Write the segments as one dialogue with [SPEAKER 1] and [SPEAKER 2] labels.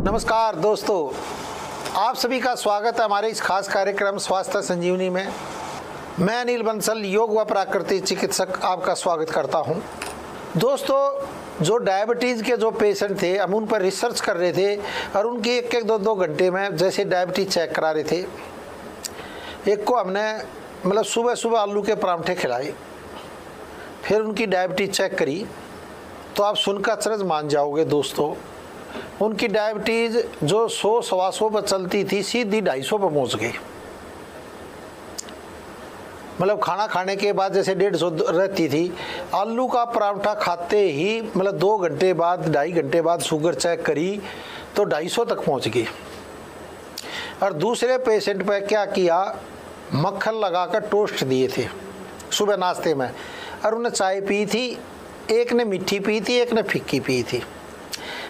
[SPEAKER 1] नमस्कार दोस्तों, आप सभी का स्वागत है हमारे इस खास कार्यक्रम स्वास्थ्य संजीवनी में। मैं अनिल बंसल, योग व प्राकृतिक चिकित्सक, आपका स्वागत करता हूं। दोस्तों, जो डायबिटीज़ के जो पेशेंट थे, हम उन पर रिसर्च कर रहे थे और उनकी एक दो घंटे में जैसे डायबिटीज़ चेक करा रहे थे। एक को हमने सुबह सुबह आलू के परांठे खिलाए, फिर उनकी डायबिटीज़ चेक करी तो आप सुनकर अचरज मान जाओगे दोस्तों। उनकी डायबिटीज़ जो 100-125 पर चलती थी, सीधी 250 पर पहुंच गई। खाना खाने के बाद जैसे 150 रहती थी, आलू का परांठा खाते ही 2 घंटे बाद, 2.5 घंटे बाद शुगर चेक करी तो 250 तक पहुंच गई। और दूसरे पेशेंट पर क्या किया, मक्खन लगाकर टोस्ट दिए थे सुबह नाश्ते में, और उन्हें चाय पी थी। एक ने मीठी पी थी, एक ने फीकी पी थी।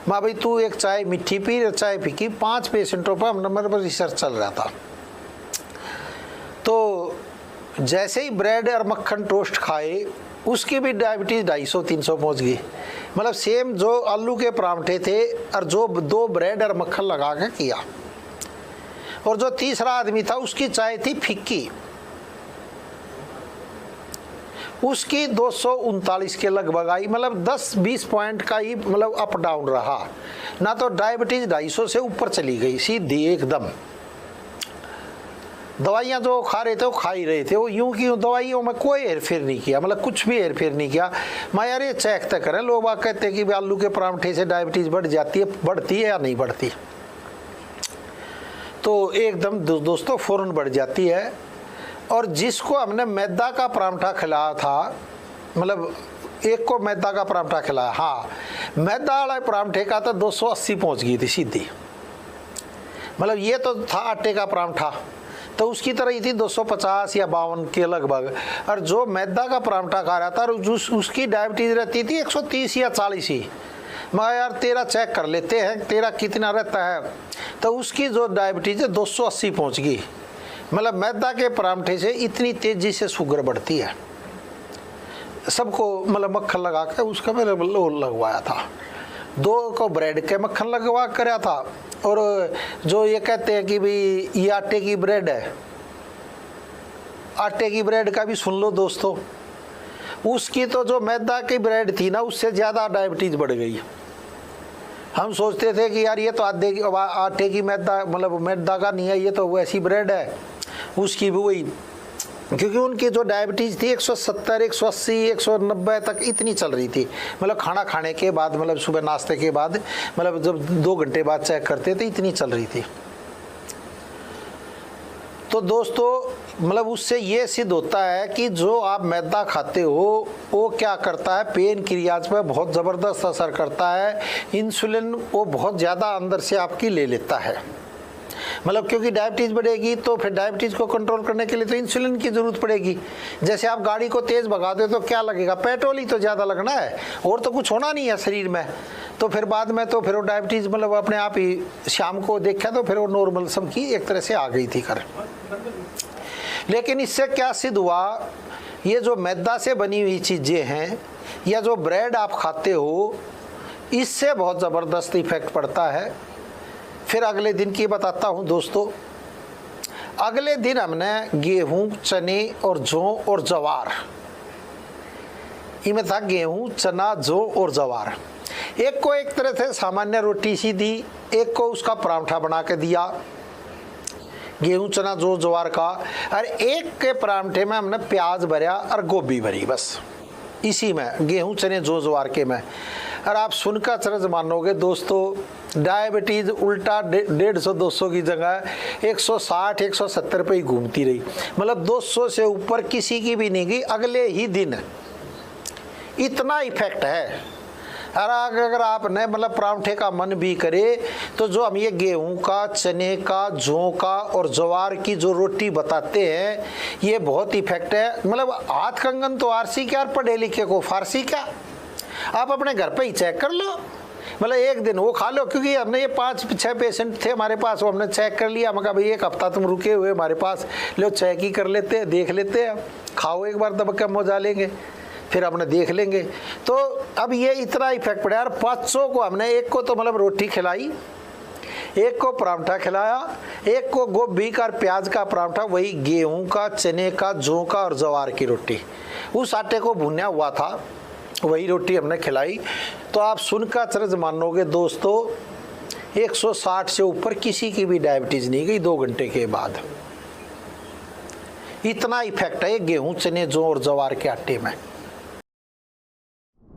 [SPEAKER 1] माँ भाई तू एक चाय मीठी पी और चाय फीकी। 5 पेशेंटों पर नंबर पर रिसर्च चल रहा था। तो जैसे ही ब्रेड और मक्खन टोस्ट खाए, उसकी भी डायबिटीज़ 250-300 पहुँच गई। सेम जो आलू के परांठे थे और जो 2 ब्रेड और मक्खन लगा के किया। और जो तीसरा आदमी था, उसकी चाय थी फीकी, उसकी 239 के लगभग आई। 10-20 पॉइंट का ही अप डाउन रहा ना। तो डायबिटीज 250 से ऊपर चली गई सीधी एकदम। दवाइयाँ जो खा रहे थे वो खा ही रहे थे, वो यूं की दवाइयों में कोई हेरफेर नहीं किया, कुछ भी हेरफेर नहीं किया। मैं यार ये चेक तक करें। लोग बात कहते हैं कि आलू के परांठे से डायबिटीज बढ़ जाती है, बढ़ती है या नहीं बढ़ती? तो एकदम दोस्तों फौरन बढ़ जाती है। और जिसको हमने मैदा का परांठा खिलाया था, एक को मैदा का परांठा खिलाया, हाँ, मैदा वाला परांठे का तो 280 पहुंच गई थी सीधी। ये तो था आटे का परांठा, तो उसकी तरह ही थी 250 या 52 के लगभग। और जो मैदा का परांठा खा रहा था, उसकी डायबिटीज रहती थी 130 या 40 ही। मगर यार तेरा चेक कर लेते हैं, तेरा कितना रहता है। तो उसकी जो डायबिटीज है 280 पहुँच गई। मैदा के परांठे से इतनी तेजी से शुगर बढ़ती है। सबको मक्खन लगा के उसका मैंने लगवाया था। 2 को ब्रेड के मक्खन लगवा कराया था। और जो ये कहते हैं कि भाई ये आटे की ब्रेड है, आटे की ब्रेड का भी सुन लो दोस्तों। उसकी तो जो मैदा की ब्रेड थी ना, उससे ज़्यादा डायबिटीज़ बढ़ गई। हम सोचते थे कि यार ये तो आटे की मैदा मैदा का नहीं है, ये तो वैसी ब्रेड है। उसकी भी वही, क्योंकि उनकी जो डायबिटीज़ थी 170, 180, 190 तक इतनी चल रही थी। खाना खाने के बाद, सुबह नाश्ते के बाद, जब 2 घंटे बाद चेक करते थे, इतनी चल रही थी। तो दोस्तों उससे ये सिद्ध होता है कि जो आप मैदा खाते हो वो क्या करता है, पेन क्रियाज पर बहुत ज़बरदस्त असर करता है। इंसुलिन वो बहुत ज़्यादा अंदर से आपकी ले लेता है। क्योंकि डायबिटीज़ बढ़ेगी तो फिर डायबिटीज़ को कंट्रोल करने के लिए तो इंसुलिन की ज़रूरत पड़ेगी। जैसे आप गाड़ी को तेज़ भगा दो तो क्या लगेगा, पेट्रोल ही तो ज़्यादा लगना है, और तो कुछ होना नहीं है शरीर में। तो फिर बाद में तो फिर वो डायबिटीज़ अपने आप ही शाम को देखा तो फिर वो नॉर्मल सबकी एक तरह से आ गई थी कर। लेकिन इससे क्या सिद्ध हुआ, ये जो मैदा से बनी हुई चीज़ें हैं या जो ब्रेड आप खाते हो, इससे बहुत ज़बरदस्त इफेक्ट पड़ता है। फिर अगले दिन की बताता हूँ दोस्तों। अगले दिन हमने गेहूं, चने और जौ और जवार, इनमें था गेहूं, चना, जौ और जवार। एक को एक तरह से सामान्य रोटी सी दी, एक को उसका परांठा बना के दिया, गेहूं, चना, जौ, जवार का। और एक के परांठे में हमने प्याज भरा और गोभी भरी, बस इसी में गेहूं, चने, जौ, जवार के में। और आप सुनकर अचरज मानोगे दोस्तों, डायबिटीज़ उल्टा 150-200 की जगह 160-170 पे ही घूमती रही। 200 से ऊपर किसी की भी नहीं गई अगले ही दिन। इतना इफेक्ट है। और अगर आपने परांठे का मन भी करे तो जो हम ये गेहूं का, चने का, जौ का और ज्वार की जो रोटी बताते हैं, ये बहुत इफेक्ट है। हाथ कंगन तो आरसी क्या, पढ़े लिखे को फारसी क्या। आप अपने घर पे ही चेक कर लो, एक दिन वो खा लो। क्योंकि हमने ये 5-6 पेशेंट थे हमारे पास, वो हमने चेक कर लिया। मैं कहा भाई 1 हफ्ता तुम रुके हुए हमारे पास, लो चेक ही कर लेते हैं, देख लेते हैं, खाओ एक बार दबा के मजा लेंगे। फिर हमने देख लेंगे। तो अब ये इतना इफेक्ट पड़ा यार। 500 को हमने एक को तो मतलब रोटी खिलाई, एक को परांठा खिलाया, एक को गोभी का प्याज का परांठा, वही गेहूं का, चने का, जौ का और ज्वार की रोटी। उस आटे को भुना हुआ था, वही रोटी हमने खिलाई। तो आप सुनकर अचरज मानोगे दोस्तों, 160 से ऊपर किसी की भी डायबिटीज नहीं गई 2 घंटे के बाद। इतना इफेक्ट है गेहूं, चने, जौ और ज्वार के आटे में।